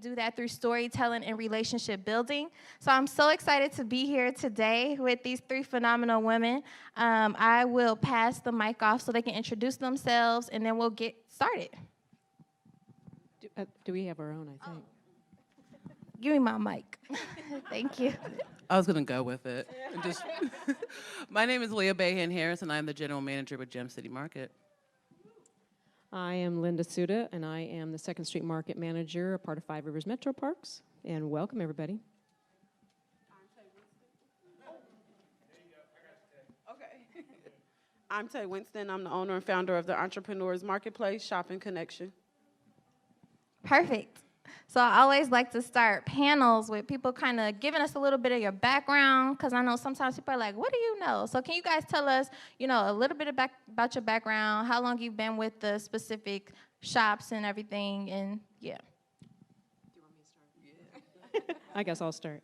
do that through storytelling and relationship building. So I'm so excited to be here today with these three phenomenal women. I will pass the mic off so they can introduce themselves, and then we'll get started. Do we have our own, I think? Give me my mic. Thank you. I was going to go with it. My name is Leah Bahan Harris, and I'm the general manager with Gem City Market. I am Linda Suda, and I am the 2nd Street Market Manager, a part of Five Rivers Metro Parks. And welcome, everybody. Okay. I'm Tay Winston. I'm the owner and founder of the Entrepreneurs Marketplace Shopping Connection. Perfect. So I always like to start panels with people kind of giving us a little bit of your background, because I know sometimes people are like, what do you know? So can you guys tell us, a little bit about your background, how long you've been with the specific shops and everything, and yeah. Do you want me to start? Yeah. I guess I'll start.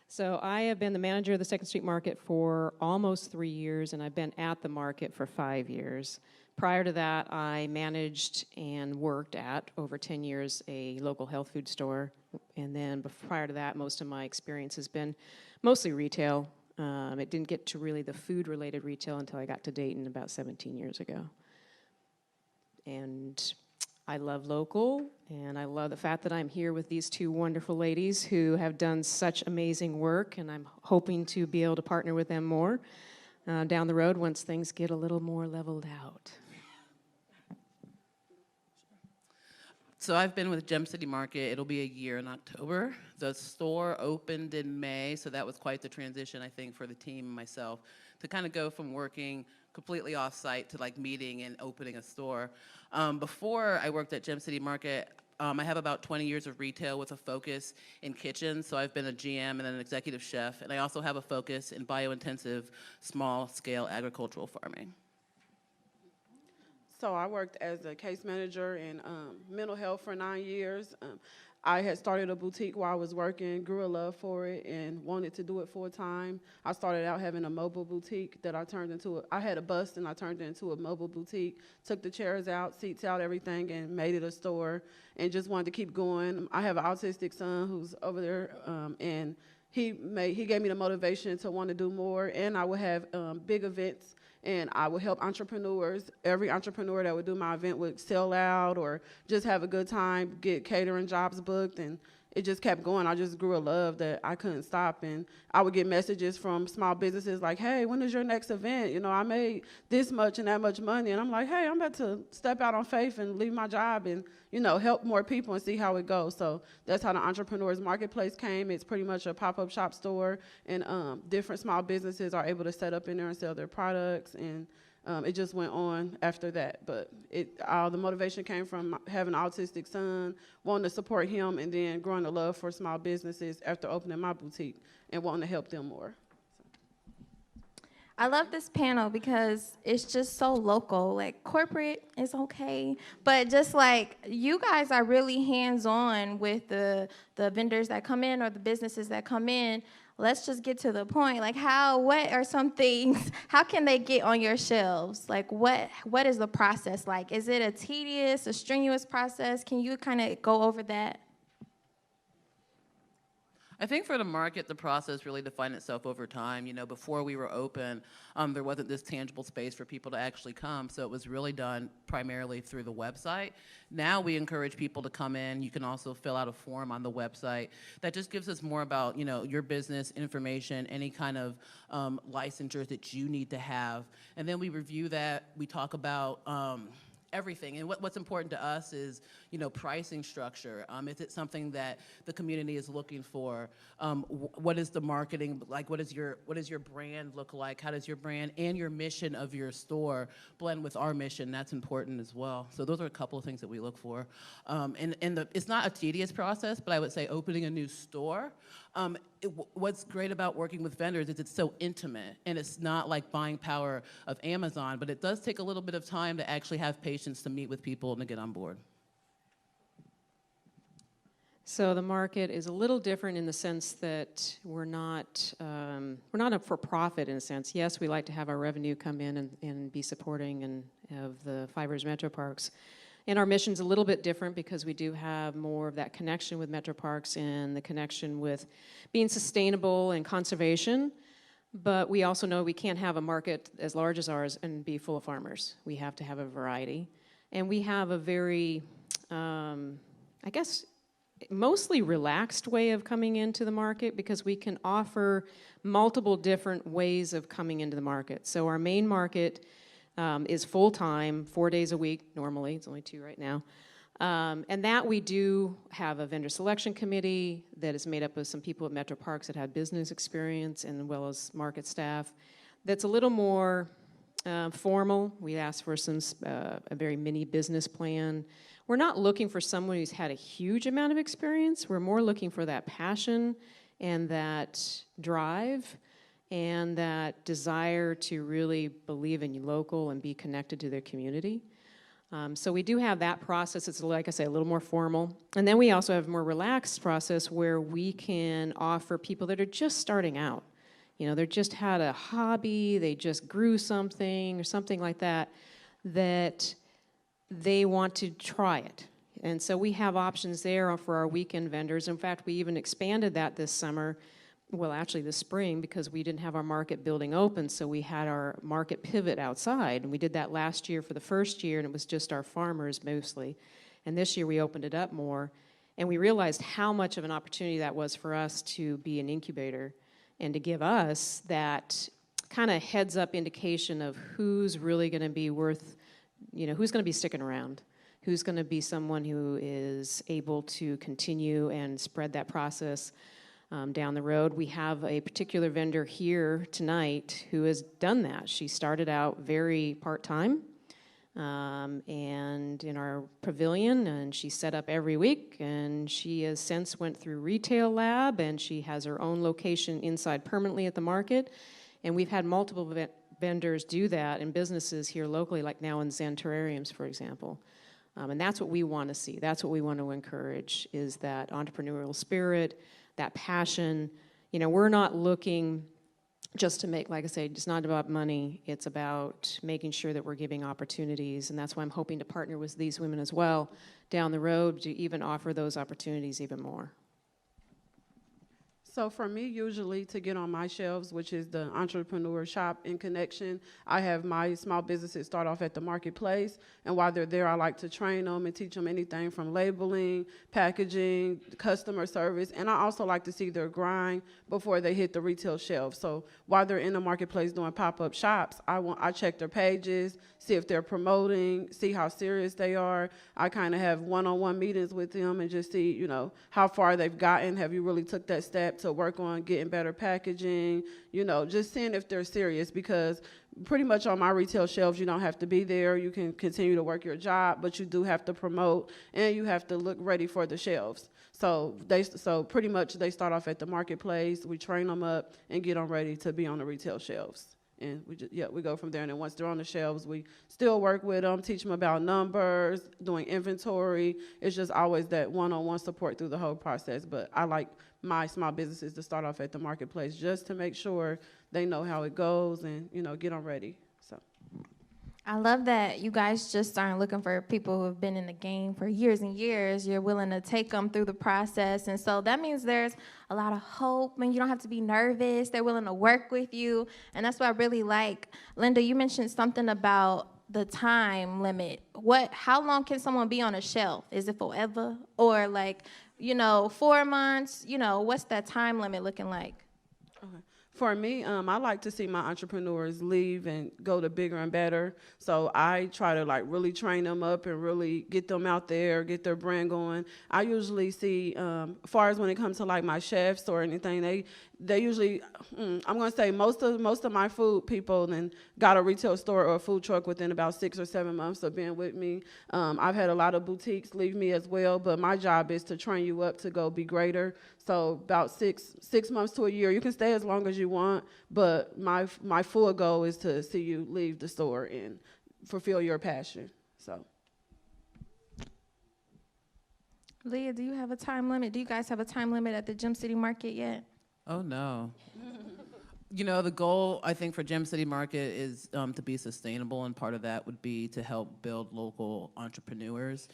So I have been the manager of the 2nd Street Market for almost 3 years, and I've been at the market for 5 years. Prior to that, I managed and worked at, over 10 years, a local health food store. And then prior to that, most of my experience has been mostly retail. It didn't get to really the food-related retail until I got to Dayton about 17 years ago. And I love local, and I love the fact that I'm here with these two wonderful ladies who have done such amazing work, and I'm hoping to be able to partner with them more down the road once things get a little more leveled out. So I've been with Gem City Market. It'll be a year in October. The store opened in May, so that was quite the transition, I think, for the team and myself, to kind of go from working completely off-site to meeting and opening a store. Before I worked at Gem City Market, I have about 20 years of retail with a focus in kitchens. So I've been a GM and an executive chef, and I also have a focus in bio-intensive, small-scale agricultural farming. So I worked as a case manager in mental health for 9 years. I had started a boutique while I was working, grew a love for it, and wanted to do it full time. I started out having a mobile boutique that I turned into I had a bus and I turned it into a mobile boutique, took the chairs out, seats out, everything, and made it a store, and just wanted to keep going. I have an autistic son who's over there, and he gave me the motivation to want to do more, and I would have big events. And I would help entrepreneurs. Every entrepreneur that would do my event would sell out or just have a good time, get catering jobs booked, and it just kept going. I just grew a love that I couldn't stop. And I would get messages from small businesses like, hey, when is your next event? I made this much and that much money. And I'm like, hey, I'm about to step out on faith and leave my job and, help more people and see how it goes. So that's how the Entrepreneurs Marketplace came. It's pretty much a pop-up shop store, and different small businesses are able to set up in there and sell their products. And it just went on after that. But all the motivation came from having an autistic son, wanting to support him, and then growing a love for small businesses after opening my boutique and wanting to help them more. I love this panel because it's just so local. Corporate is okay, but just you guys are really hands-on with the vendors that come in or the businesses that come in. Let's just get to the point. What are some things, how can they get on your shelves? What is the process like? Is it a tedious, a strenuous process? Can you kind of go over that? I think for the market, the process really defined itself over time. Before we were open, there wasn't this tangible space for people to actually come, so it was really done primarily through the website. Now we encourage people to come in. You can also fill out a form on the website that just gives us more about, your business information, any kind of licensures that you need to have. And then we review that. We talk about everything. And what's important to us is, pricing structure. Is it something that the community is looking for? What is the marketing like? What does your brand look like? How does your brand and your mission of your store blend with our mission? That's important as well. So those are a couple of things that we look for. It's not a tedious process, but I would say opening a new store, what's great about working with vendors is it's so intimate, and it's not like buying power of Amazon, but it does take a little bit of time to actually have patience to meet with people and to get on board. So the market is a little different in the sense that we're not a for-profit in a sense. Yes, we like to have our revenue come in and be supporting of the Five Rivers Metro Parks. And our mission's a little bit different because we do have more of that connection with Metro Parks and the connection with being sustainable and conservation. But we also know we can't have a market as large as ours and be full of farmers. We have to have a variety. And we have a very, I guess, mostly relaxed way of coming into the market because we can offer multiple different ways of coming into the market. So our main market is full-time, 4 days a week normally. It's only 2 right now. And that we do have a vendor selection committee that is made up of some people at Metro Parks that have business experience and as well as market staff. That's a little more formal. We ask for a very mini business plan. We're not looking for someone who's had a huge amount of experience. We're more looking for that passion and that drive and that desire to really believe in local and be connected to their community. So we do have that process. It's, like I say, a little more formal. And then we also have a more relaxed process where we can offer people that are just starting out. You know, they just had a hobby, they just grew something or something like that, that they want to try it. And so we have options there for our weekend vendors. In fact, we even expanded that this summer, well, actually this spring, because we didn't have our market building open, so we had our market pivot outside. And we did that last year for the first year, and it was just our farmers mostly. And this year we opened it up more, and we realized how much of an opportunity that was for us to be an incubator and to give us that kind of heads-up indication of who's really going to be worth, you know, who's going to be sticking around, who's going to be someone who is able to continue and spread that process down the road. We have a particular vendor here tonight who has done that. She started out very part-time and in our pavilion, and she set up every week, and she has since went through Retail Lab, and she has her own location inside permanently at the market. And we've had multiple vendors do that in businesses here locally, like now in Zen Terrariums, for example. And that's what we want to see. That's what we want to encourage, is that entrepreneurial spirit, that passion. You know, we're not looking just to make, like I say, it's not about money. It's about making sure that we're giving opportunities. And that's why I'm hoping to partner with these women as well down the road to even offer those opportunities even more. So for me, usually to get on my shelves, which is the Entrepreneurs Shoppe in Connection, I have my small businesses start off at the marketplace. And while they're there, I like to train them and teach them anything from labeling, packaging, customer service. And I also like to see their grind before they hit the retail shelf. So while they're in the marketplace doing pop-up shops, I check their pages, see if they're promoting, see how serious they are. I kind of have one-on-one meetings with them and just see, you know, how far they've gotten. Have you really took that step to work on getting better packaging? You know, just seeing if they're serious, because pretty much on my retail shelves, you don't have to be there. You can continue to work your job, but you do have to promote and you have to look ready for the shelves. So pretty much they start off at the marketplace. We train them up and get them ready to be on the retail shelves. And we go from there. And then once they're on the shelves, we still work with them, teach them about numbers, doing inventory. It's just always that one-on-one support through the whole process. But I like my small businesses to start off at the marketplace just to make sure they know how it goes and, you know, get them ready. So I love that you guys just aren't looking for people who have been in the game for years and years. You're willing to take them through the process. And so that means there's a lot of hope, and you don't have to be nervous. They're willing to work with you. And that's what I really like. Linda, you mentioned something about the time limit. How long can someone be on a shelf? Is it forever? Or 4 months? What's that time limit looking like? okay. For me, I like to see my entrepreneurs leave and go to bigger and better. So I try to really train them up and really get them out there, get their brand going. I usually see, as far as when it comes to my chefs or anything, they usually, I'm gonna say most of my food people then got a retail store or a food truck within about 6 or 7 months of being with me. I've had a lot of boutiques leave me as well, but my job is to train you up to go be greater. So about six months to a year, you can stay as long as you want, but my full goal is to see you leave the store and fulfill your passion. So. Leah, do you have a time limit? Do you guys have a time limit at the Gem City Market yet? Oh, no. You know, the goal, I think, for Gem City Market is to be sustainable, and part of that would be to help build local entrepreneurs.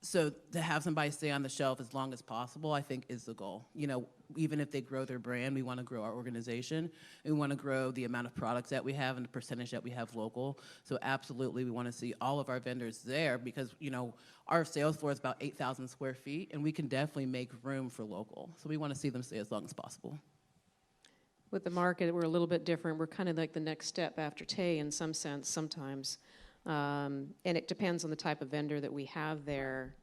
So to have somebody stay on the shelf as long as possible, I think, is the goal. You know, even if they grow their brand, we want to grow our organization. We want to grow the amount of products that we have and the percentage that we have local. So absolutely, we want to see all of our vendors there because, you know, our sales floor is about 8,000 square feet, and we can definitely make room for local. So we want to see them stay as long as possible. With the market, we're a little bit different. We're kind of like the next step after Tay in some sense sometimes. And it depends on the type of vendor that we have there.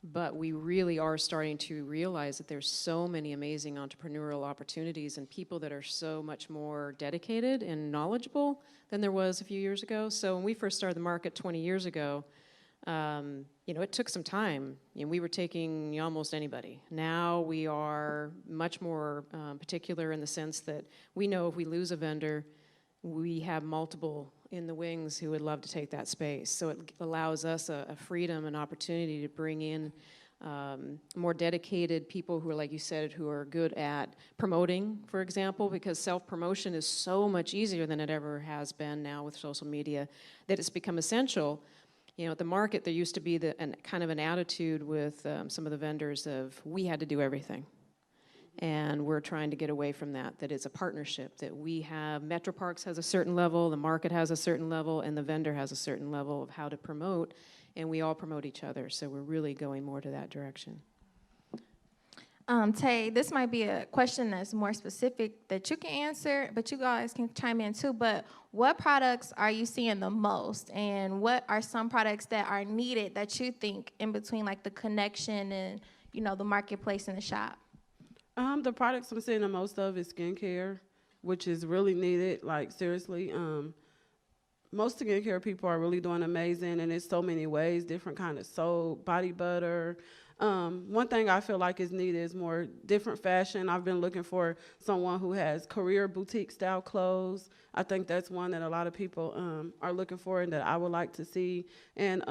But we really are starting to realize that there's so many amazing entrepreneurial opportunities and people that are so much more dedicated and knowledgeable than there was a few years ago. So when we first started the market 20 years ago, you know, it took some time. You know, we were taking almost anybody. Now we are much more particular in the sense that we know if we lose a vendor, we have multiple in the wings who would love to take that space. So it allows us a freedom and opportunity to bring in more dedicated people who are, like you said, who are good at promoting, for example, because self-promotion is so much easier than it ever has been now with social media, that it's become essential. You know, at the market, there used to be kind of an attitude with some of the vendors of we had to do everything. And we're trying to get away from that, that it's a partnership, that we have, Metro Parks has a certain level, the market has a certain level, and the vendor has a certain level of how to promote, and we all promote each other. So we're really going more to that direction. Tay, this might be a question that's more specific that you can answer, but you guys can chime in too. But what products are you seeing the most, and what are some products that are needed that you think in between, like the connection and, you know, the marketplace and the shop? The products I'm seeing the most of is skincare, which is really needed. Like seriously, most skincare people are really doing amazing, and it's so many ways, different kind of soap, body butter. One thing I feel like is needed is more different fashion. I've been looking for someone who has career boutique style clothes. I think that's one that a lot of people are looking for and that I would like to see. And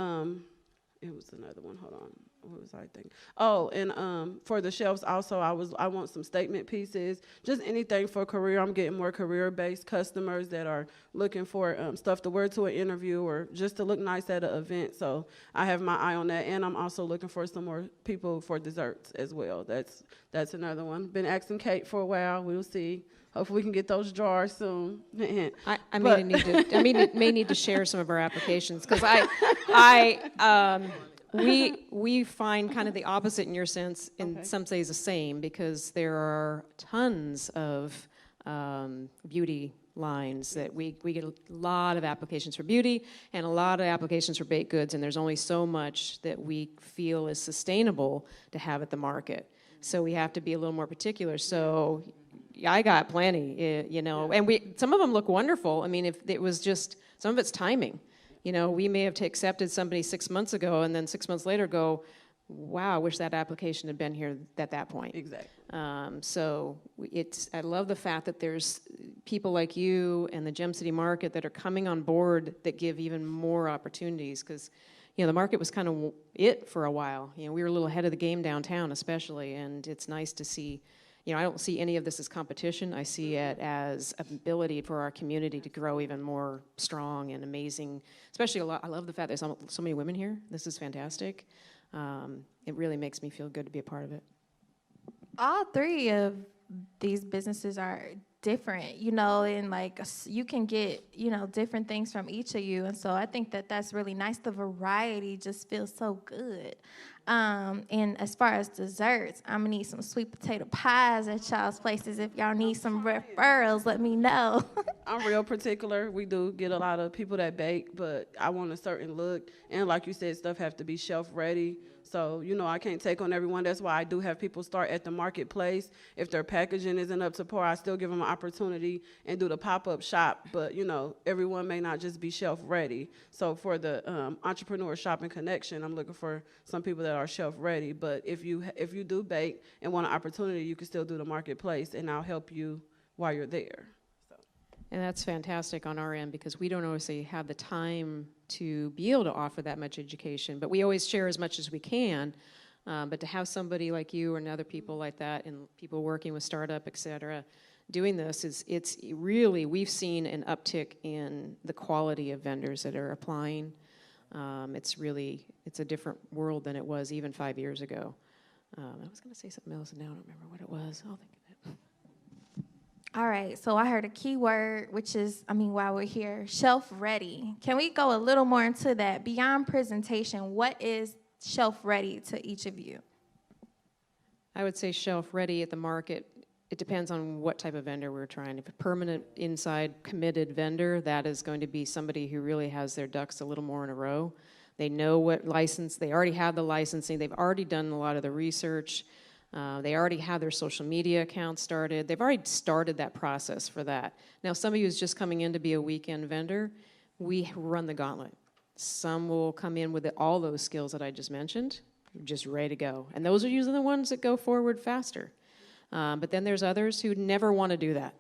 it was another one. Hold on. What was I thinking? Oh, and for the shelves also, I want some statement pieces, just anything for career. I'm getting more career-based customers that are looking for stuff to wear to an interview or just to look nice at an event. So I have my eye on that, and I'm also looking for some more people for desserts as well. That's another one. Been asking Kate for a while. We'll see. Hopefully we can get those jars soon. I may need to share some of our applications because we find kind of the opposite in your sense, in some ways the same, because there are tons of beauty lines that we get a lot of applications for beauty and a lot of applications for baked goods, and there's only so much that we feel is sustainable to have at the market. So we have to be a little more particular. So I got plenty, you know, and some of them look wonderful. I mean, if it was just, some of it's timing. You know, we may have accepted somebody 6 months ago and then 6 months later go, wow, I wish that application had been here at that point. Exactly. So I love the fact that there's people like you and the Gem City Market that are coming on board that give even more opportunities because, you know, the market was kind of it for a while. You know, we were a little ahead of the game downtown especially, and it's nice to see. You know, I don't see any of this as competition. I see it as an ability for our community to grow even more strong and amazing. Especially I love the fact there's so many women here. This is fantastic. It really makes me feel good to be a part of it. All three of these businesses are different, you know, and like you can get, you know, different things from each of you. And so I think that that's really nice. The variety just feels so good. And as far as desserts, I'm gonna need some sweet potato pies at y'all's places. If y'all need some referrals, let me know. I'm real particular. We do get a lot of people that bake, but I want a certain look. And like you said, stuff have to be shelf ready. So, you know, I can't take on everyone. That's why I do have people start at the marketplace. If their packaging isn't up to par, I still give them an opportunity and do the pop-up shop. But, you know, everyone may not just be shelf ready. So for the Entrepreneurs Shoppe and Connection, I'm looking for some people that are shelf ready. But if you do bake and want an opportunity, you can still do the marketplace, and I'll help you while you're there. And that's fantastic on our end because we don't always have the time to be able to offer that much education, but we always share as much as we can. But to have somebody like you and other people like that and people working with startup, et cetera, doing this is it's really, we've seen an uptick in the quality of vendors that are applying. It's a different world than it was even 5 years ago. I was going to say something else, and now I don't remember what it was. I'll think of it. All right, so I heard a key word, which is, while we're here, shelf ready. Can we go a little more into that? Beyond presentation, what is shelf ready to each of you? I would say shelf ready at the market. It depends on what type of vendor we're trying. If a permanent inside committed vendor, that is going to be somebody who really has their ducks a little more in a row. They know what license, they already have the licensing, they've already done a lot of the research, they already have their social media accounts started. They've already started that process for that. Now, somebody who's just coming in to be a weekend vendor, we run the gauntlet. Some will come in with all those skills that I just mentioned, just ready to go. And those are usually the ones that go forward faster. But then there's others who never want to do that.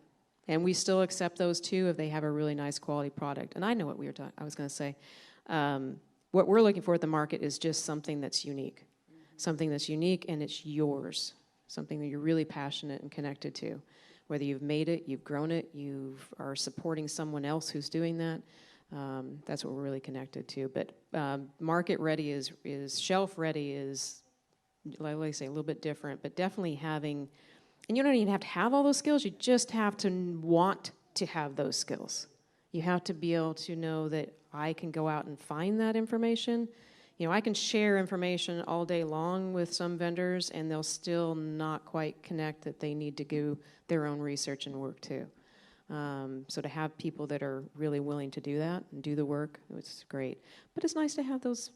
And we still accept those too if they have a really nice quality product. And I know what I was going to say. What we're looking for at the market is just something that's unique. Something that's unique and it's yours. Something that you're really passionate and connected to. Whether you've made it, you've grown it, you are supporting someone else who's doing that. That's what we're really connected to. But market ready is shelf ready is, like I say, a little bit different, but definitely having, and you don't even have to have all those skills, you just have to want to have those skills. You have to be able to know that I can go out and find that information. You know, I can share information all day long with some vendors and they'll still not quite connect that they need to do their own research and work too. So to have people that are really willing to do that and do the work, it's great. But it's nice to have those,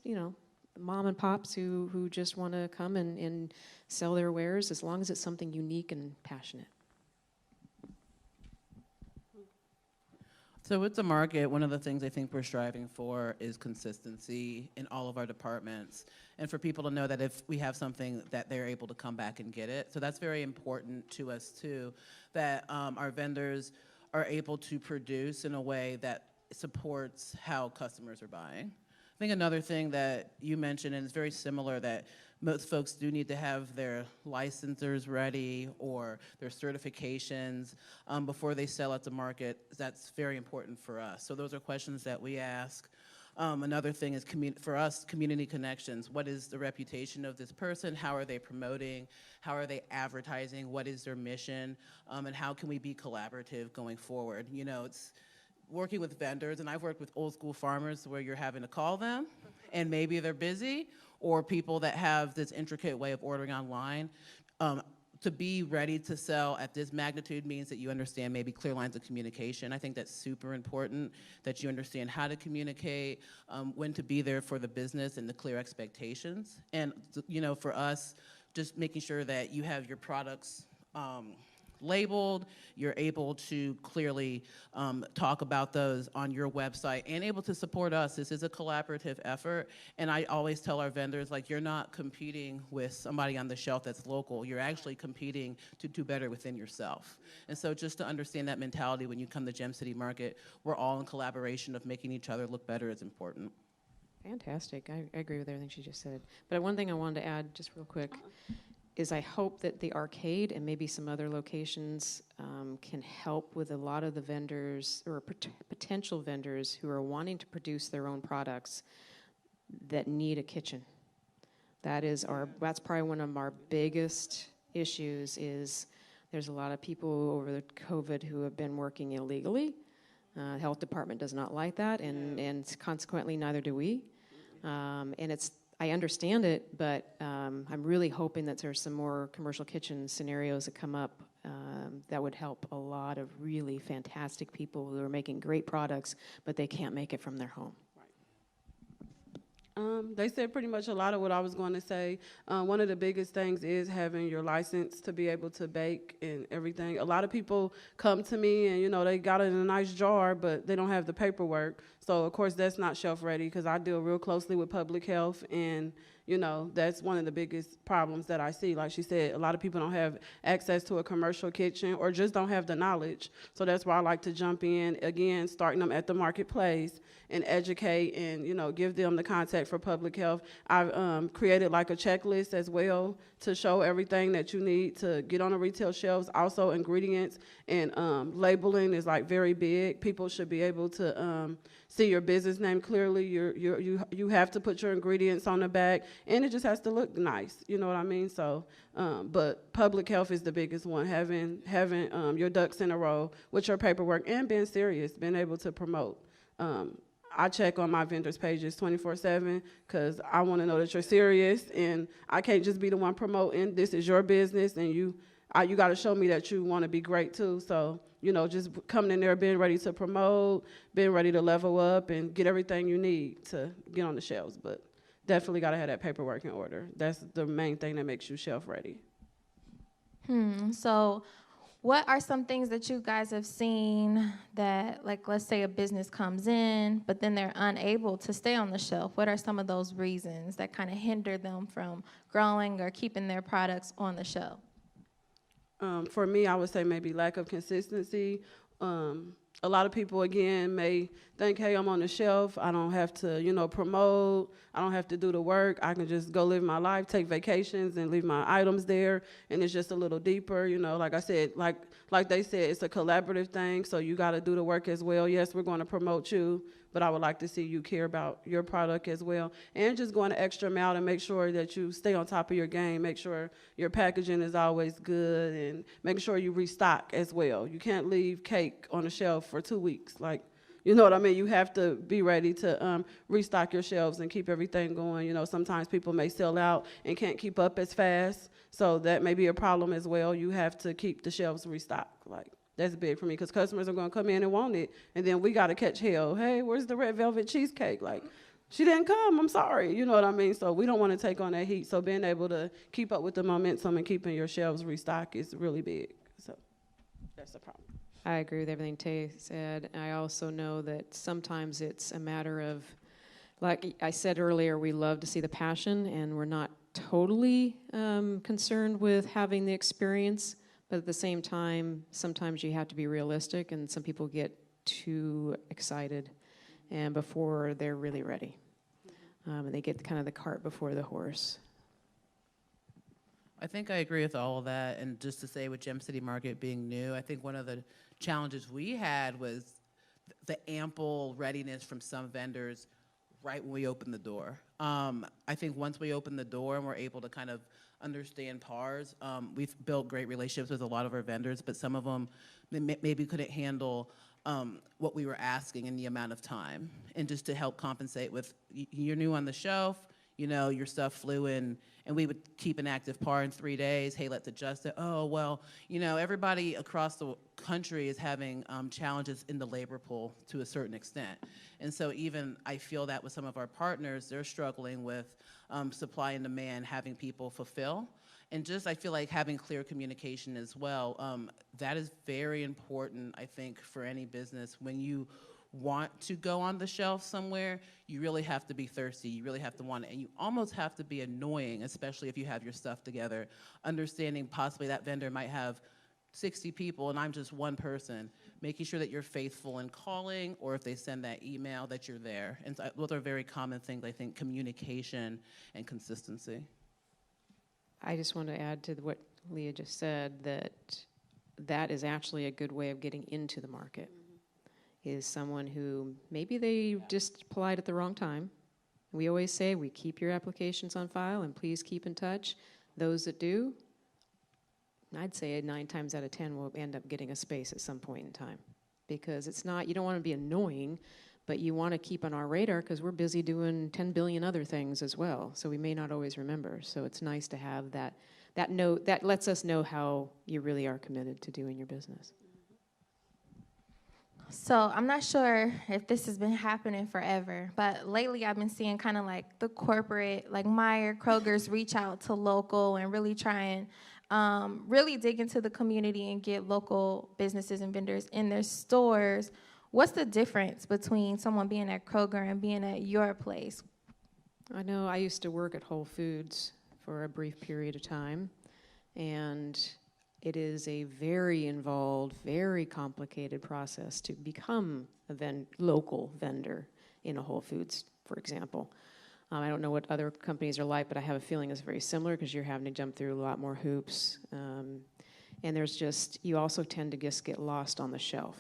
mom and pops who just want to come and sell their wares as long as it's something unique and passionate. So with the market, one of the things I think we're striving for is consistency in all of our departments, and for people to know that if we have something that they're able to come back and get it. So that's very important to us too, that our vendors are able to produce in a way that supports how customers are buying. I think another thing that you mentioned, and it's very similar, that most folks do need to have their licensors ready or their certifications before they sell at the market. That's very important for us. So those are questions that we ask. Another thing is, for us, community connections. What is the reputation of this person? How are they promoting? How are they advertising? What is their mission? And how can we be collaborative going forward? It's working with vendors, and I've worked with old school farmers where you're having to call them, and maybe they're busy, or people that have this intricate way of ordering online. To be ready to sell at this magnitude means that you understand maybe clear lines of communication. I think that's super important, that you understand how to communicate, when to be there for the business, and the clear expectations. And for us, just making sure that you have your products labeled, you're able to clearly talk about those on your website and able to support us. This is a collaborative effort, and I always tell our vendors, you're not competing with somebody on the shelf that's local. You're actually competing to do better within yourself. And so just to understand that mentality when you come to Gem City Market, we're all in collaboration of making each other look better is important. Fantastic. I agree with everything she just said. But one thing I wanted to add just real quick is I hope that the arcade and maybe some other locations can help with a lot of the vendors or potential vendors who are wanting to produce their own products that need a kitchen. That's probably one of our biggest issues. Is there's a lot of people over the COVID who have been working illegally. The health department does not like that, and consequently neither do we. And I understand it, but I'm really hoping that there's some more commercial kitchen scenarios that come up that would help a lot of really fantastic people who are making great products, but they can't make it from their home. They said pretty much a lot of what I was going to say. One of the biggest things is having your license to be able to bake and everything. A lot of people come to me and, they got it in a nice jar, but they don't have the paperwork. So, of course, that's not shelf ready because I deal real closely with public health and, You know, that's one of the biggest problems that I see. Like she said, a lot of people don't have access to a commercial kitchen or just don't have the knowledge. So that's why I like to jump in, again, starting them at the marketplace and educate and, you know, give them the contact for public health. I've created like a checklist as well to show everything that you need to get on the retail shelves. Also, ingredients and labeling is like very big. People should be able to see your business name clearly. You have to put your ingredients on the back, and it just has to look nice. You know what I mean? So, but public health is the biggest one. Having your ducks in a row with your paperwork and being serious, being able to promote. I check on my vendors' pages 24/7 because I want to know that you're serious, and I can't just be the one promoting. This is your business, and you got to show me that you want to be great too. So, you know, just coming in there, being ready to promote, being ready to level up, and get everything you need to get on the shelves. But definitely got to have that paperwork in order. That's the main thing that makes you shelf ready. So what are some things that you guys have seen that, like, let's say a business comes in, but then they're unable to stay on the shelf? What are some of those reasons that kind of hinder them from growing or keeping their products on the shelf? For me, I would say maybe lack of consistency. A lot of people, again, may think, hey, I'm on the shelf. I don't have to, you know, promote. I don't have to do the work. I can just go live my life, take vacations, and leave my items there. And it's just a little deeper, you know. Like I said, like they said, it's a collaborative thing, so you got to do the work as well. Yes, we're going to promote you, but I would like to see you care about your product as well. And just going the extra mile to make sure that you stay on top of your game, make sure your packaging is always good, and make sure you restock as well. You can't leave cake on the shelf for 2 weeks. Like, you know what I mean? You have to be ready to restock your shelves and keep everything going. You know, sometimes people may sell out and can't keep up as fast, so that may be a problem as well. You have to keep the shelves restocked. Like, that's big for me because customers are going to come in and want it, and then we got to catch hell. Hey, where's the red velvet cheesecake? Like, she didn't come. I'm sorry. You know what I mean? So we don't want to take on that heat. So being able to keep up with the momentum and keeping your shelves restocked is really big. So that's the problem. I agree with everything Tay said. I also know that sometimes it's a matter of, like I said earlier, we love to see the passion, and we're not totally concerned with having the experience. But at the same time, sometimes you have to be realistic, and some people get too excited and before they're really ready. And they get kind of the cart before the horse. I think I agree with all of that. And just to say with Gem City Market being new, I think one of the challenges we had was the ample readiness from some vendors right when we opened the door. I think once we opened the door and we're able to kind of understand PARs, we've built great relationships with a lot of our vendors, but some of them maybe couldn't handle what we were asking in the amount of time. And just to help compensate with, you're new on the shelf, you know, your stuff flew in, and we would keep an active PAR in 3 days. Hey, let's adjust it. Oh, well, you know, everybody across the country is having challenges in the labor pool to a certain extent. And so even I feel that with some of our partners, they're struggling with supply and demand, having people fulfill. And just I feel like having clear communication as well, that is very important, I think, for any business. When you want to go on the shelf somewhere, you really have to be thirsty, you really have to want it, and you almost have to be annoying, especially if you have your stuff together, understanding possibly that vendor might have 60 people and I'm just one person, making sure that you're faithful in calling, or if they send that email, that you're there. And so those are very common things, I think, communication and consistency. I just want to add to what Leah just said, that is actually a good way of getting into the market. Is someone who maybe they just applied at the wrong time. We always say we keep your applications on file and please keep in touch. Those that do, I'd say 9 times out of 10 will end up getting a space at some point in time, because it's not, you don't want to be annoying, but you want to keep on our radar because we're busy doing 10 billion other things as well. So we may not always remember. So it's nice to have that note that lets us know how you really are committed to doing your business. So I'm not sure if this has been happening forever, but lately I've been seeing kind of like the corporate, like Meijer, Kroger's reach out to local and really try and really dig into the community and get local businesses and vendors in their stores. What's the difference between someone being at Kroger and being at your place? I know I used to work at Whole Foods for a brief period of time, and it is a very involved, very complicated process to become a local vendor in a Whole Foods, for example. I don't know what other companies are like, but I have a feeling it's very similar because you're having to jump through a lot more hoops. And you also tend to just get lost on the shelf.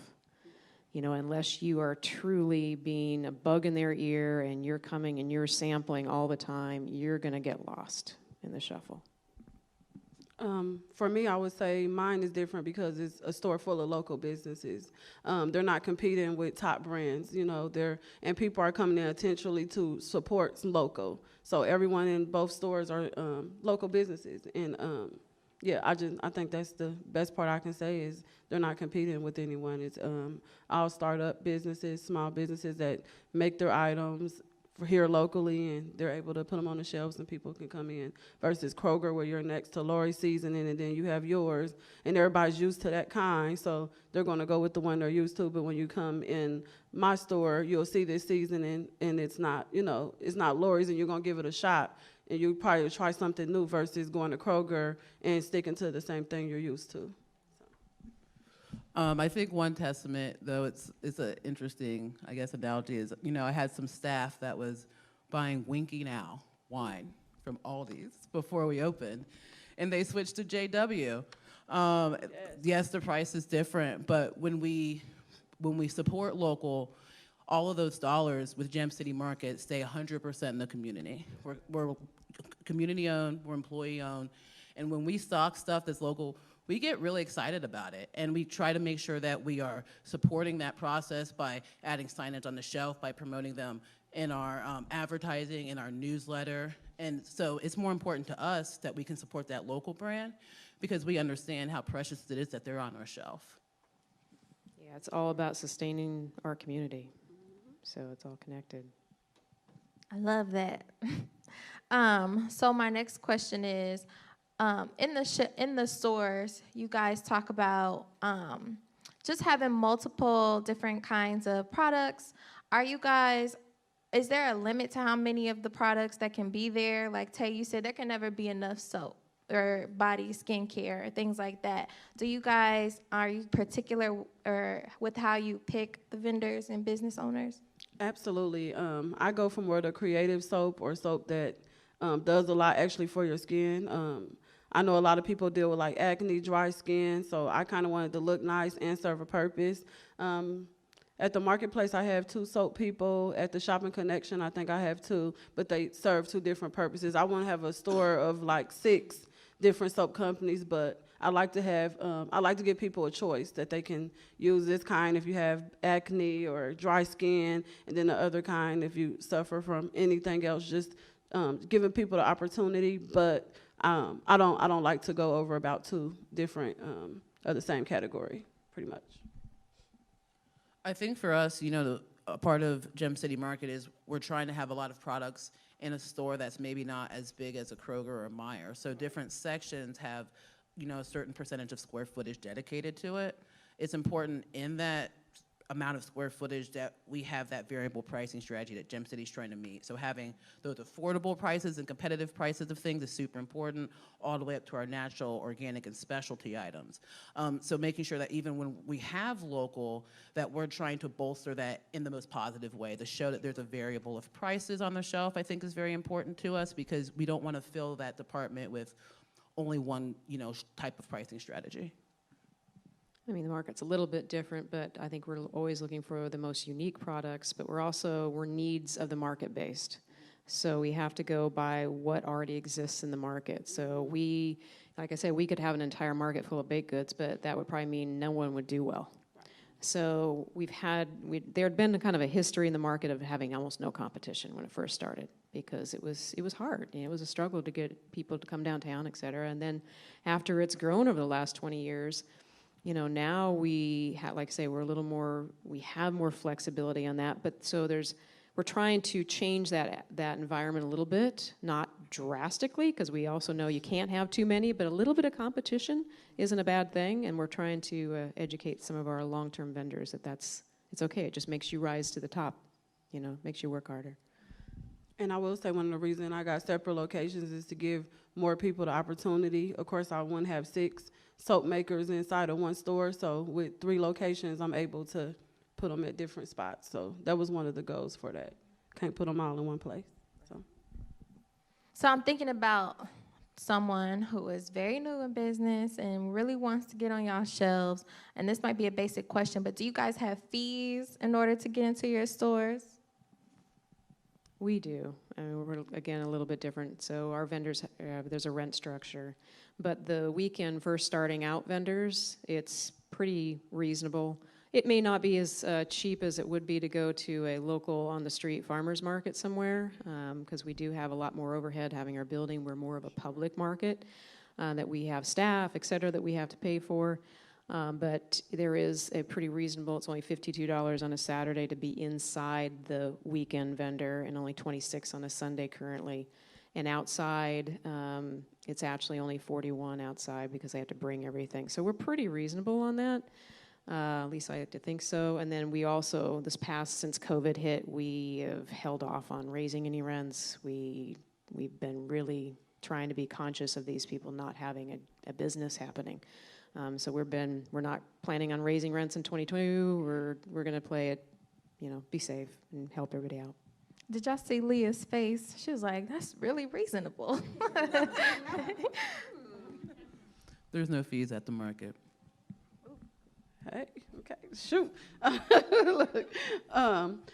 You know, unless you are truly being a bug in their ear and you're coming and you're sampling all the time, you're going to get lost in the shuffle. For me, I would say mine is different because it's a store full of local businesses. They're not competing with top brands, you know. And people are coming in intentionally to support local. So everyone in both stores are local businesses, and yeah, I think that's the best part I can say is they're not competing with anyone. It's all startup businesses, small businesses that make their items for here locally, and they're able to put them on the shelves and people can come in. Versus Kroger, where you're next to Lori's Seasoning, and then you have yours, and everybody's used to that kind, so they're going to go with the one they're used to. But when you come in my store, you'll see this seasoning, and it's not, you know, it's not Lori's, and you're going to give it a shot. And you probably try something new versus going to Kroger and sticking to the same thing you're used to. I think one testament, though, it's an interesting, I guess, analogy is, you know, I had some staff that was buying Winky Now wine from Aldi's before we opened, and they switched to JW. Yes, the price is different, but when we support local, all of those dollars with Gem City Market stay 100% in the community. We're community-owned, we're employee-owned, and when we stock stuff that's local, we get really excited about it, and we try to make sure that we are supporting that process by adding signage on the shelf, by promoting them in our advertising, in our newsletter. And so it's more important to us that we can support that local brand because we understand how precious it is that they're on our shelf. Yeah, it's all about sustaining our community, so it's all connected. I love that. So my next question is, in the stores, you guys talk about just having multiple different kinds of products. Is there a limit to how many of the products that can be there? Like Tay, you said there can never be enough soap or body skincare or things like that. Are you particular or with how you pick the vendors and business owners? Absolutely. I go for more the creative soap or soap that does a lot actually for your skin. I know a lot of people deal with like acne, dry skin, so I kind of wanted to look nice and serve a purpose. At the marketplace, I have 2 soap people. At the Shopping Connection, I think I have 2, but they serve 2 different purposes. I want to have a store of like 6 different soap companies, but I like to give people a choice that they can use this kind if you have acne or dry skin, and then the other kind if you suffer from anything else. Just giving people the opportunity, but I don't like to go over about 2 different of the same category, pretty much. I think for us, you know, a part of Gem City Market is we're trying to have a lot of products in a store that's maybe not as big as a Kroger or a Meijer. So different sections have, you know, a certain percentage of square footage dedicated to it. It's important in that amount of square footage that we have that variable pricing strategy that Gem City's trying to meet. So having those affordable prices and competitive prices of things is super important, all the way up to our natural, organic, and specialty items. So making sure that even when we have local, that we're trying to bolster that in the most positive way. To show that there's a variable of prices on the shelf, I think is very important to us because we don't want to fill that department with only one, you know, type of pricing strategy. I mean, the market's a little bit different, but I think we're always looking for the most unique products, but we're needs of the market based. So we have to go by what already exists in the market. So like I said, we could have an entire market full of baked goods, but that would probably mean no one would do well. So there had been kind of a history in the market of having almost no competition when it first started because it was hard. You know, it was a struggle to get people to come downtown, et cetera. And then after it's grown over the last 20 years, you know, now we have, like I say, we have more flexibility on that. But so we're trying to change that environment a little bit, not drastically, because we also know you can't have too many, but a little bit of competition isn't a bad thing. And we're trying to educate some of our long-term vendors that it's okay. It just makes you rise to the top, you know, makes you work harder. And I will say one of the reasons I got separate locations is to give more people the opportunity. Of course, I wouldn't have 6 soap makers inside of one store, so with 3 locations, I'm able to put them at different spots. So that was one of the goals for that. Can't put them all in one place. So I'm thinking about someone who is very new in business and really wants to get on y'all shelves. And this might be a basic question, but do you guys have fees in order to get into your stores? We do. I mean, we're, again, a little bit different. So our vendors, there's a rent structure. But the weekend first starting out vendors, it's pretty reasonable. It may not be as cheap as it would be to go to a local on-the-street farmer's market somewhere, because we do have a lot more overhead having our building. We're more of a public market, that we have staff, et cetera, that we have to pay for. But there is a pretty reasonable, it's only $52 on a Saturday to be inside the weekend vendor, and only $26 on a Sunday currently. And outside, it's actually only $41 outside because they have to bring everything. So we're pretty reasonable on that. At least I like to think so. And then we also, since COVID hit, we have held off on raising any rents. We've been really trying to be conscious of these people not having a business happening. So we're not planning on raising rents in 2022. We're going to play it, be safe and help everybody out. Did y'all see Leah's face? She was like, that's really reasonable. There's no fees at the market. Hey, okay, shoot. Look,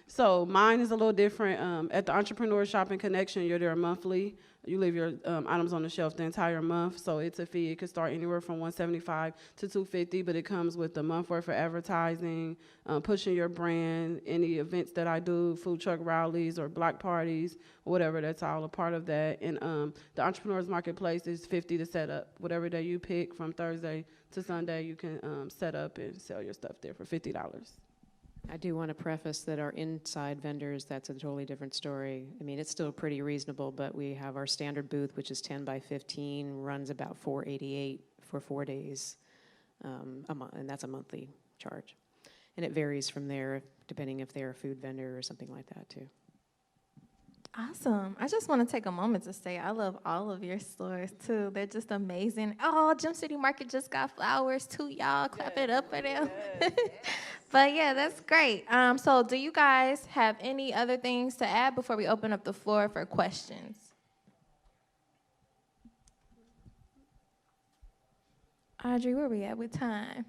so mine is a little different. At the Entrepreneurs Shoppe and Connection, you're there monthly. You leave your items on the shelf the entire month, so it's a fee. It could start anywhere from $175 to $250, but it comes with a month worth of advertising, pushing your brand, any events that I do, food truck rallies or block parties, whatever. That's all a part of that. And the Entrepreneurs Marketplace is $50 to set up. Whatever day you pick from Thursday to Sunday, you can set up and sell your stuff there for $50. I do want to preface that our inside vendors, that's a totally different story. I mean, it's still pretty reasonable, but we have our standard booth, which is 10 by 15, runs about $488 for 4 days a month, and that's a monthly charge. And it varies from there, depending if they're a food vendor or something like that, too. Awesome. I just want to take a moment to say I love all of your stores, too. They're just amazing. Oh, Gem City Market just got flowers, too, y'all. Clap it up for them. But, yeah, that's great. So do you guys have any other things to add before we open up the floor for questions? Audrey, where we at with time?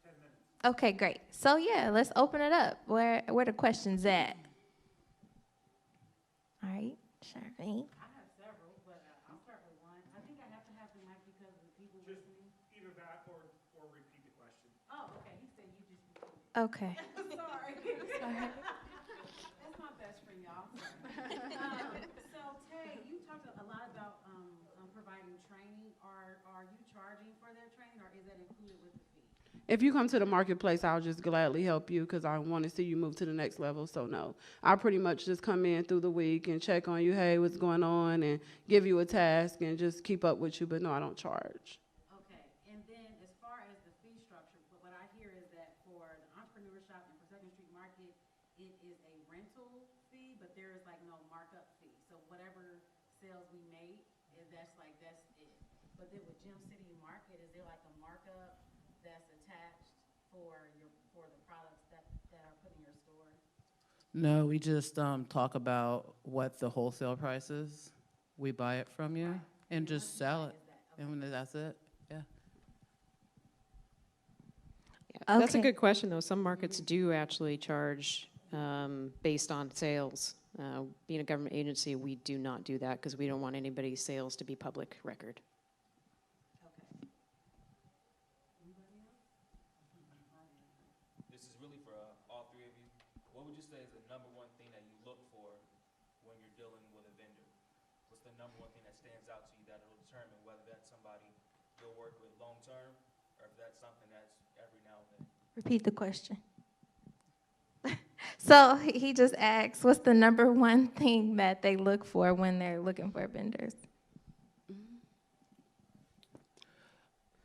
10 minutes. Okay, great. So, yeah, let's open it up. Where the questions at? All right, Charmaine. I have several, but I'll start with one. I think I have to have the mic because of the people listening. Either that or repeat the question. Oh, okay. He said you just repeat it. Okay. Sorry. Sorry. That's my best friend, y'all. So, Tay, you talked a lot about providing training. Are you charging for that training, or is that included with the fee? If you come to the marketplace, I'll just gladly help you because I want to see you move to the next level. So no, I pretty much just come in through the week and check on you. Hey, what's going on? And give you a task and just keep up with you. But no, I don't charge. Okay. And then as far as the fee structure, what I hear is that for the Entrepreneur Shoppe and for Second Street Market, it is a rental fee, but there is like no markup fee. So whatever sales we make, that's it. But then with Gem City Market, is there like a markup that's attached for the products that are put in your store? No, we just talk about what the wholesale price is. We buy it from you and just sell it. And that's it. Yeah. Yeah, that's a Okay. good question, though. Some markets do actually charge based on sales. Being a government agency, we do not do that because we don't want anybody's sales to be public record. Okay. This is really for all three of you. What would you say is the number one thing that you look for when you're dealing with a vendor? What's the number one thing that stands out to you that will determine whether that's somebody you'll work with long term or if that's something that's every now and then? Repeat the question. So he just asked, what's the number one thing that they look for when they're looking for vendors?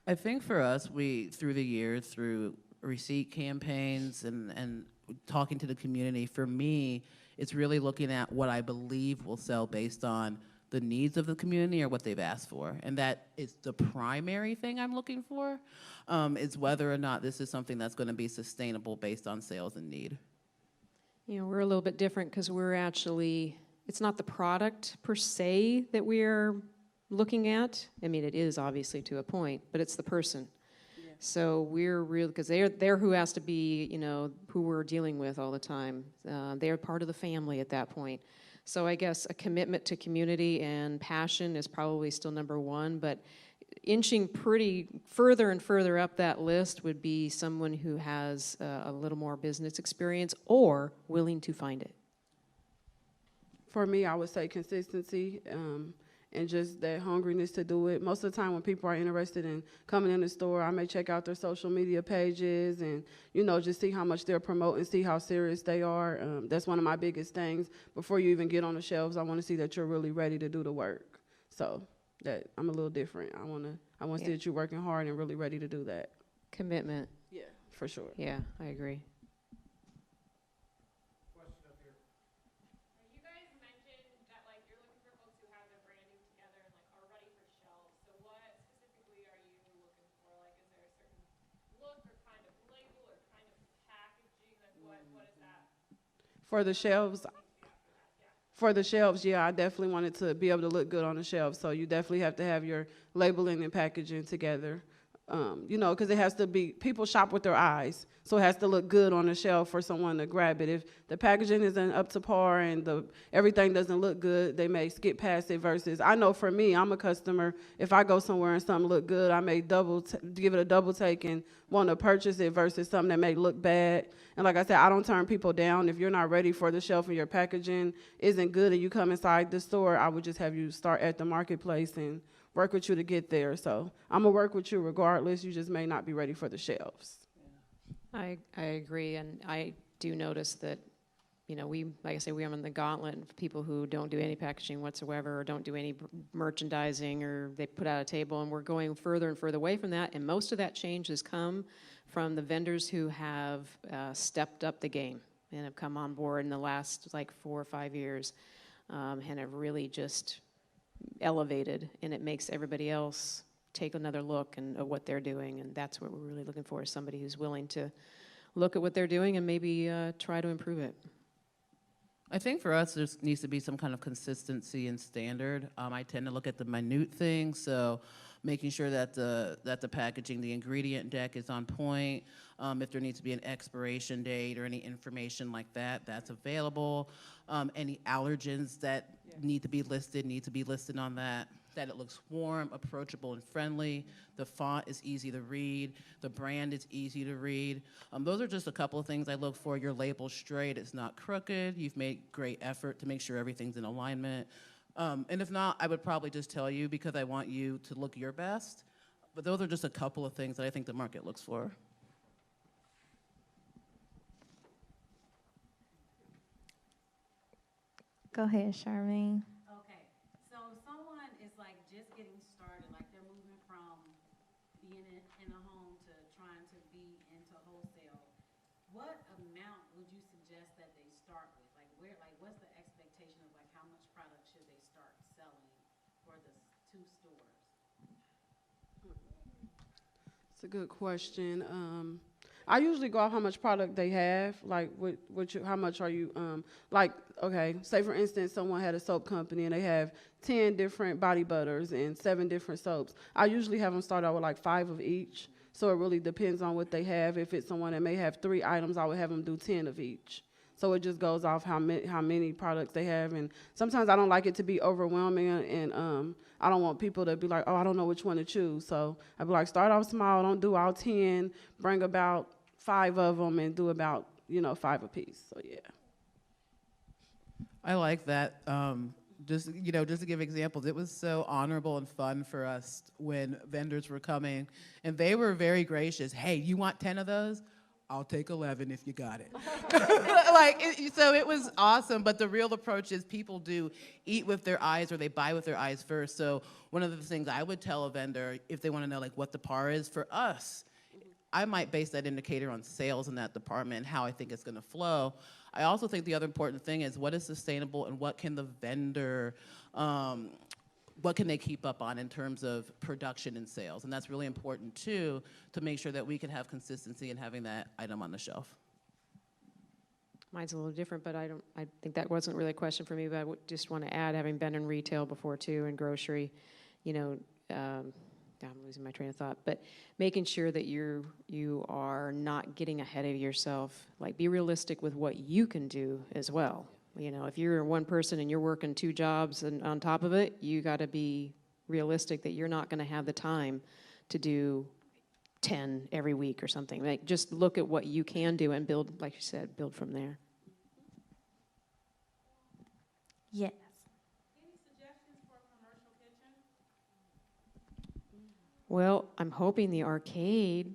I think for us, through the years, through receipt campaigns and talking to the community, for me, It's really looking at what I believe will sell based on the needs of the community or what they've asked for. And that is the primary thing I'm looking for, is whether or not this is something that's going to be sustainable based on sales and need. You know, we're a little bit different because we're actually, it's not the product per se that we're looking at. I mean, it is obviously to a point, but it's the person. Yeah. So we're real, because they're who has to be, you know, who we're dealing with all the time. They're part of the family at that point. So I guess a commitment to community and passion is probably still number one, but inching pretty further and further up that list would be someone who has a little more business experience or willing to find it. For me, I would say consistency, and just that hungriness to do it. Most of the time when people are interested in coming in the store, I may check out their social media pages and, you know, just see how much they're promoting, see how serious they are. That's one of my biggest things. Before you even get on the shelves, I want to see that you're really ready to do the work. So that I'm a little different. I want to see that you're working hard and really ready to do that. Commitment. Yeah, for sure. Yeah, I agree. For the shelves, yeah, I definitely wanted to be able to look good on the shelves. So you definitely have to have your labeling and packaging together. You know, because it has to be, people shop with their eyes. So it has to look good on the shelf for someone to grab it. If the packaging isn't up to par and everything doesn't look good, they may skip past it versus, I know for me, I'm a customer. If I go somewhere and something look good, I may give it a double take and want to purchase it versus something that may look bad. And like I said, I don't turn people down. If you're not ready for the shelf and your packaging isn't good and you come inside the store, I would just have you start at the marketplace and work with you to get there. So I'm going to work with you regardless. You just may not be ready for the shelves. I agree, and I do notice that, you know, like I say, we are on the gauntlet of people who don't do any packaging whatsoever or don't do any merchandising, or they put out a table, and we're going further and further away from that, and most of that change has come from the vendors who have stepped up the game and have come on board in the last, like, 4 or 5 years, and have really just elevated, and it makes everybody else take another look at what they're doing, and that's what we're really looking for, is somebody who's willing to look at what they're doing and maybe try to improve it. I think for us, there needs to be some kind of consistency and standard. I tend to look at the minute things, so making sure that the packaging, the ingredient deck is on point. If there needs to be an expiration date or any information like that, that's available. Any allergens that need to be listed on that. That it looks warm, approachable, and friendly. The font is easy to read. The brand is easy to read. Those are just a couple of things I look for. Your label's straight, it's not crooked. You've made great effort to make sure everything's in alignment. And if not, I would probably just tell you because I want you to look your best. But those are just a couple of things that I think the market looks for. Go ahead, Charmaine. Okay, so someone is like just getting started, like they're moving from being in a home to trying to be into wholesale. What amount would you suggest that they start with? What's the expectation of how much product should they start selling for the 2 stores? It's a good question. I usually go off how much product they have, like how much are you, okay, say for instance, someone had a soap company and they have 10 different body butters and 7 different soaps. I usually have them start out with 5 of each, so it really depends on what they have. If it's someone that may have 3 items, I would have them do 10 of each. So it just goes off how many products they have, and sometimes I don't like it to be overwhelming, and I don't want people to be like, oh, I don't know which one to choose. So I'd be like, start off small, don't do all 10, bring about 5 of them, and do about 5 apiece. So yeah. I like that. Just to give examples, it was so honorable and fun for us when vendors were coming, and they were very gracious. Hey, you want 10 of those? I'll take 11 if you got it. So it was awesome, but the real approach is people do eat with their eyes or they buy with their eyes first. So one of the things I would tell a vendor, if they want to know what the par is for us, I might base that indicator on sales in that department and how I think it's going to flow. I also think the other important thing is what is sustainable and what can the vendor, what can they keep up on in terms of production and sales? And that's really important too, to make sure that we can have consistency in having that item on the shelf. Mine's a little different, but I think that wasn't really a question for me, but I just want to add, having been in retail before too, and grocery, you know, I'm losing my train of thought, but making sure that you are not getting ahead of yourself. Like, be realistic with what you can do as well. You know, if you're one person and you're working 2 jobs and on top of it, you got to be realistic that you're not going to have the time to do 10 every week or something. Like, just look at what you can do and build, like you said, build from there. Yes. Any suggestions for a commercial kitchen? Well, I'm hoping the arcade.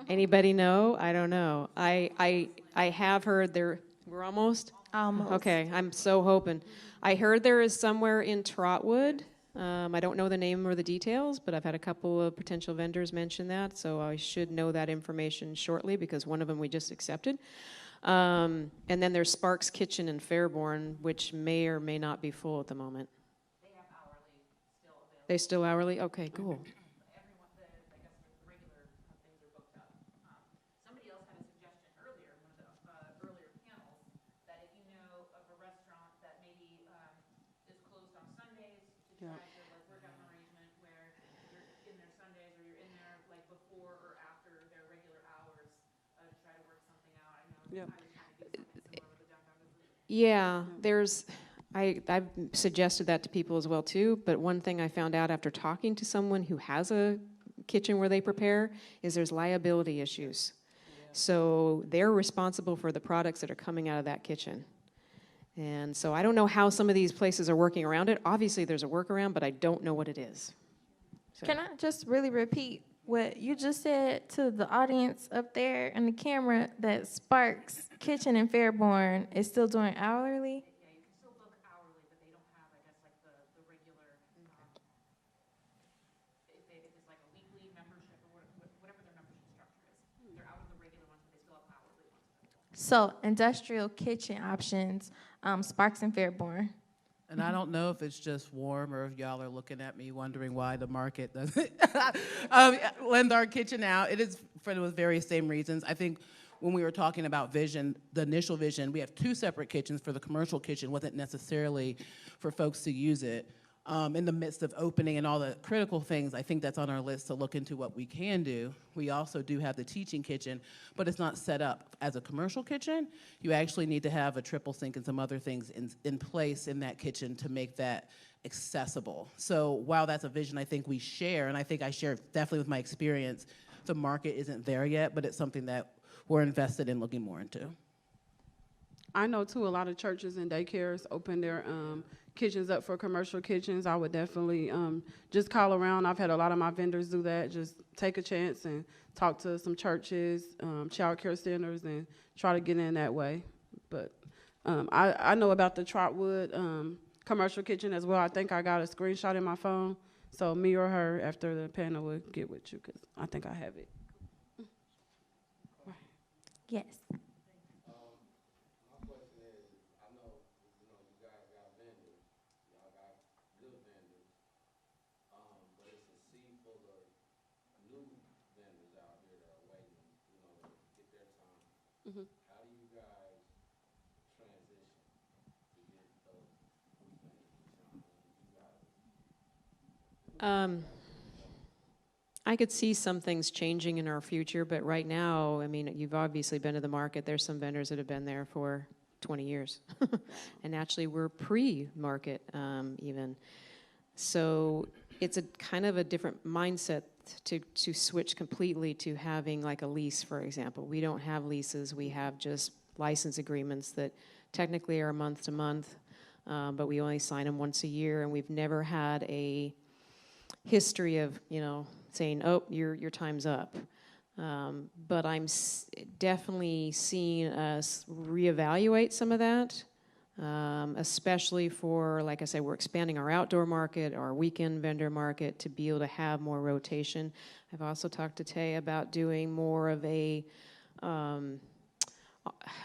Anybody know? I don't know. I have heard there. We're almost. Almost. Okay, I'm so hoping. I heard there is somewhere in Trotwood. I don't know the name or the details, but I've had a couple of potential vendors mention that, so I should know that information shortly because one of them we just accepted. And then there's Sparks Kitchen in Fairborn, which may or may not be full at the moment. They have hourly still available. They still hourly? Okay, cool. Everyone, I guess the regular things are booked up. Somebody else had a suggestion earlier, one of the earlier panels, that if you know of a restaurant that maybe is closed on Sundays, to try to like work out an arrangement where you're in there Sundays or you're in there like before or after their regular hours to try to work something out. I know Yep. I was trying to do something similar with the downtown business. Yeah, I've suggested that to people as well too, but one thing I found out after talking to someone who has a kitchen where they prepare is there's liability issues. So they're responsible for the products that are coming out of that kitchen. And so I don't know how some of these places are working around it. Obviously there's a workaround, but I don't know what it is. So. Can I just really repeat what you just said to the audience up there and the camera, that Sparks Kitchen in Fairborn is still doing hourly? Yeah, you can still book hourly, but they don't have, I guess, like the regular, if it's like a weekly membership or whatever their membership structure is. They're out of the regular ones, but they still have hourly ones available. So industrial kitchen options, Sparks and Fairborn. And I don't know if it's just warm or if y'all are looking at me wondering why the market doesn't lend our kitchen out. It is for those very same reasons. I think when we were talking about vision, the initial vision, we have 2 separate kitchens. For the commercial kitchen wasn't necessarily for folks to use it. In the midst of opening and all the critical things, I think that's on our list to look into what we can do. We also do have the teaching kitchen, but it's not set up as a commercial kitchen. You actually need to have a triple sink and some other things in place in that kitchen to make that accessible. So while that's a vision I think we share, and I think I share definitely with my experience, the market isn't there yet, but it's something that we're invested in looking more into. I know too, a lot of churches and daycares open their kitchens up for commercial kitchens. I would definitely just call around. I've had a lot of my vendors do that. Just take a chance and talk to some churches, child care centers, and try to get in that way. But I know about the Trotwood commercial kitchen as well. I think I got a screenshot in my phone. So me or her after the panel will get with you because I think I have it. Yes. How do you guys transition to get those things? I could see some things changing in our future, but right now, I mean, you've obviously been to the market. There's some vendors that have been there for 20 years. And actually, we're pre-market even. So it's a kind of a different mindset to switch completely to having like a lease, for example. We don't have leases. We have just license agreements that technically are month to month, but we only sign them once a year, and we've never had a history of, saying, oh, your time's up. But I'm definitely seeing us reevaluate some of that, especially for, like I said, we're expanding our outdoor market, our weekend vendor market to be able to have more rotation. I've also talked to Tay about doing more of a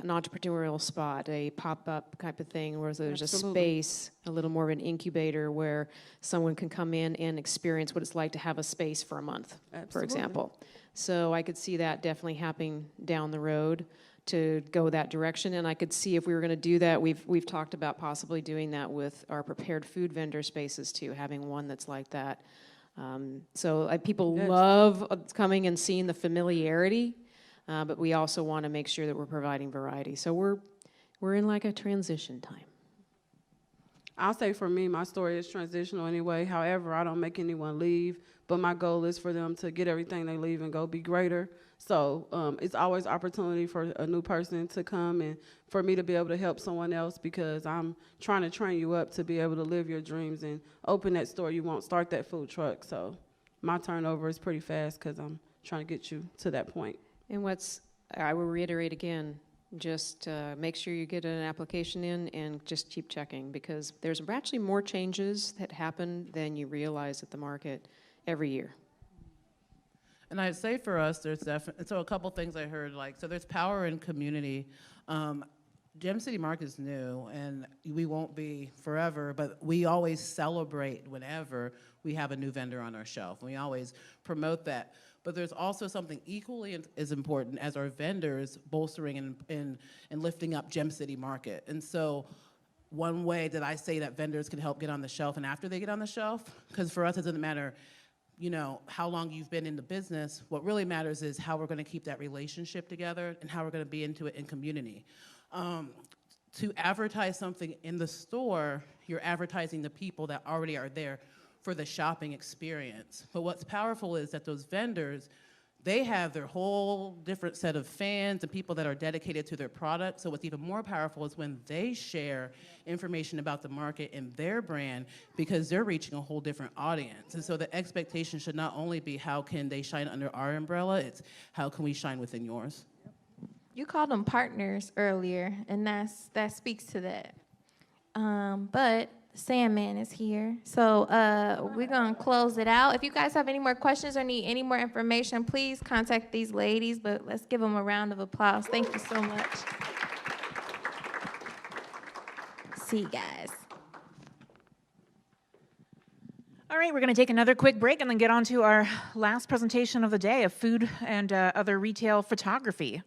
an entrepreneurial spot, a pop-up type of thing, where there's Absolutely. a space, a little more of an incubator, where someone can come in and experience what it's like to have a space for a month, for Absolutely. example. So I could see that definitely happening down the road to go that direction, and I could see if we were going to do that, we've talked about possibly doing that with our prepared food vendor spaces too, having one that's like that. So people Yes. love coming and seeing the familiarity, but we also want to make sure that we're providing variety. So we're in like a transition time. I'll say for me, my story is transitional anyway. However, I don't make anyone leave, but my goal is for them to get everything they leave and go be greater. So it's always opportunity for a new person to come and for me to be able to help someone else, because I'm trying to train you up to be able to live your dreams and open that store you want, start that food truck. So my turnover is pretty fast because I'm trying to get you to that point. And I will reiterate again, just make sure you get an application in and just keep checking, because there's actually more changes that happen than you realize at the market every year. And I'd say for us, there's definitely, so a couple things I heard, so there's power in community. Gem City Market is new, and we won't be forever, but we always celebrate whenever we have a new vendor on our shelf. We always promote that. But there's also something equally as important as our vendors bolstering and lifting up Gem City Market. And so one way that I say that vendors can help get on the shelf and after they get on the shelf, because for us it doesn't matter how long you've been in the business. What really matters is how we're going to keep that relationship together and how we're going to be into it in community. To advertise something in the store, you're advertising the people that already are there for the shopping experience. But what's powerful is that those vendors, they have their whole different set of fans and people that are dedicated to their product. So what's even more powerful is when they share information about the market and their brand, because they're reaching a whole different audience. And so the expectation should not only be how can they shine under our umbrella, it's how can we shine within yours. You called them partners earlier, and that speaks to that. But Sandman is here, so we're gonna close it out. If you guys have any more questions or need any more information, please contact these ladies. But let's give them a round of applause. Thank you so much. See you guys. All right, we're going to take another quick break and then get on to our last presentation of the day of food and other retail photography.